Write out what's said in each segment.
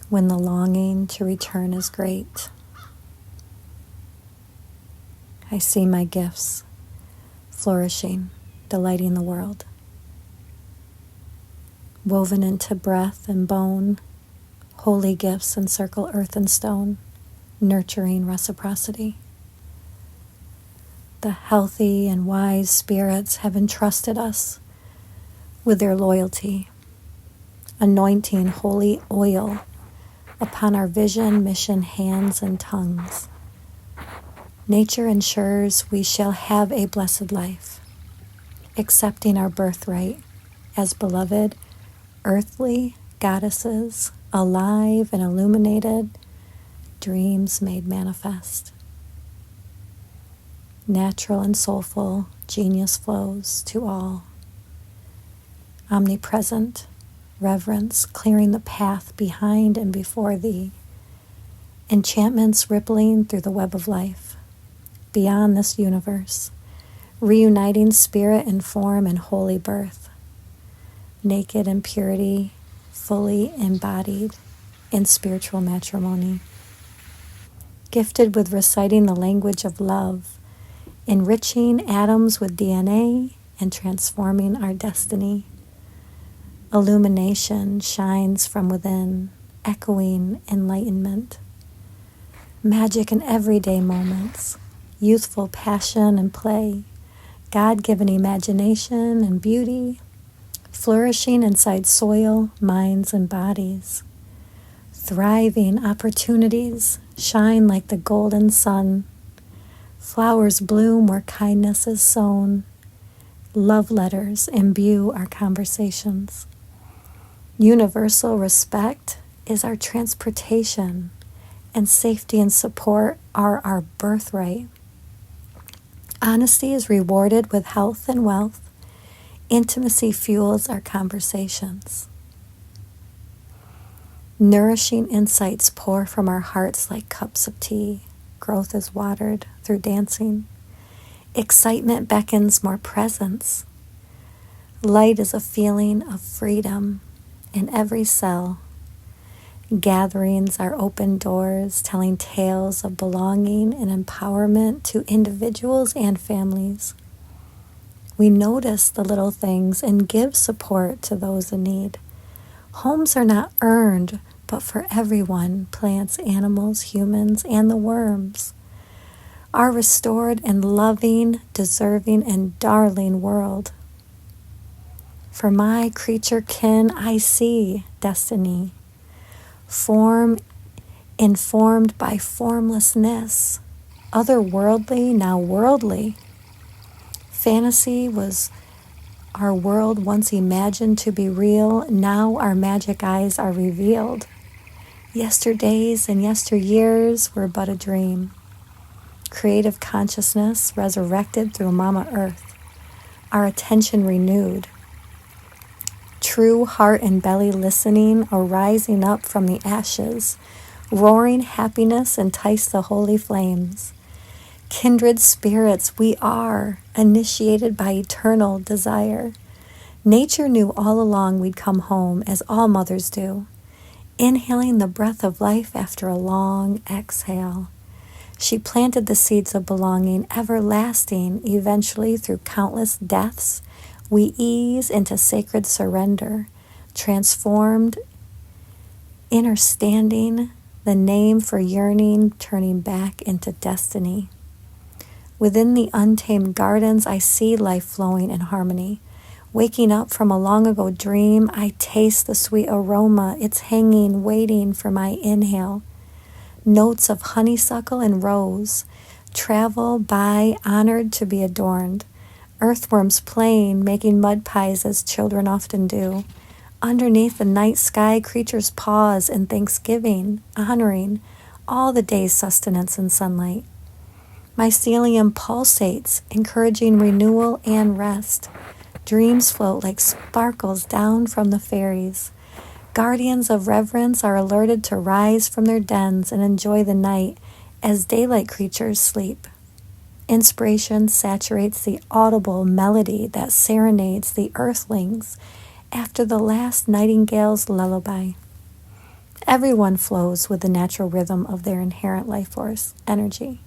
when the longing to return is great. I see my gifts flourishing, delighting the world. Woven into breath and bone, holy gifts encircle earth and stone, nurturing reciprocity. The healthy and wise spirits have entrusted us with their loyalty, anointing holy oil upon our vision, mission, hands, and tongues. Nature ensures we shall have a blessed life, accepting our birthright as beloved earthly goddesses, alive and illuminated, dreams made manifest. Natural and soulful genius flows to all. Omnipresent reverence clearing the path behind and before thee. Enchantments rippling through the web of life. Beyond this universe, reuniting spirit and form in holy birth. Naked in purity, fully embodied in spiritual matrimony. Gifted with reciting the language of love, enriching atoms with DNA and transforming our destiny. Illumination shines from within, echoing enlightenment. Magic in everyday moments, youthful passion and play, God-given imagination and beauty, flourishing inside soil, minds, and bodies. Thriving opportunities shine like the golden sun. Flowers bloom where kindness is sown. Love letters imbue our conversations. Universal respect is our transportation, and safety and support are our birthright. Honesty is rewarded with health and wealth. Intimacy fuels our conversations. Nourishing insights pour from our hearts like cups of tea. Growth is watered through dancing. Excitement beckons more presence. Light is a feeling of freedom in every cell. Gatherings are open doors, telling tales of belonging and empowerment to individuals and families. We notice the little things and give support to those in need. Homes are not earned, but for everyone, plants, animals, humans, and the worms. Our restored and loving, deserving, and darling world. For my creature kin, I see destiny. Form informed by formlessness. Otherworldly, now worldly. Fantasy was our world once imagined to be real. Now our magic eyes are revealed. Yesterdays and yesteryears were but a dream. Creative consciousness resurrected through Mama Earth. Our attention renewed. True heart and belly listening, arising up from the ashes. Roaring happiness entice the holy flames. Kindred spirits we are, initiated by eternal desire. Nature knew all along we'd come home, as all mothers do. Inhaling the breath of life after a long exhale. She planted the seeds of belonging, everlasting, eventually through countless deaths. We ease into sacred surrender, transformed, inner standing, the name for yearning, turning back into destiny. Within the untamed gardens, I see life flowing in harmony. Waking up from a long ago dream, I taste the sweet aroma. It's hanging, waiting for my inhale. Notes of honeysuckle and rose travel by, honored to be adorned. Earthworms playing, making mud pies as children often do. Underneath the night sky, creatures pause in thanksgiving, honoring all the day's sustenance and sunlight. Mycelium pulsates, encouraging renewal and rest. Dreams float like sparkles down from the fairies. Guardians of reverence are alerted to rise from their dens and enjoy the night as daylight creatures sleep. Inspiration saturates the audible melody that serenades the earthlings after the last nightingale's lullaby. Everyone flows with the natural rhythm of their inherent life force energy.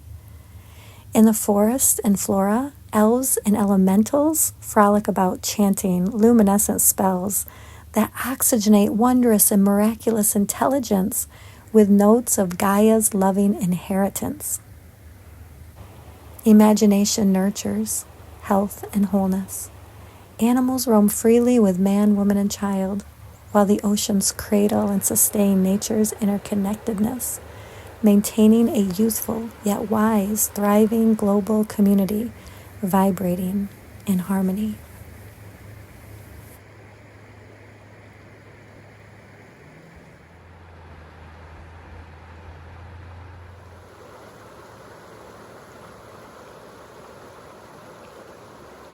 In the forest and flora, elves and elementals frolic about chanting luminescent spells that oxygenate wondrous and miraculous intelligence with notes of Gaia's loving inheritance. Imagination nurtures health and wholeness. Animals roam freely with man, woman, and child, while the oceans cradle and sustain nature's interconnectedness, maintaining a youthful yet wise, thriving global community vibrating in harmony.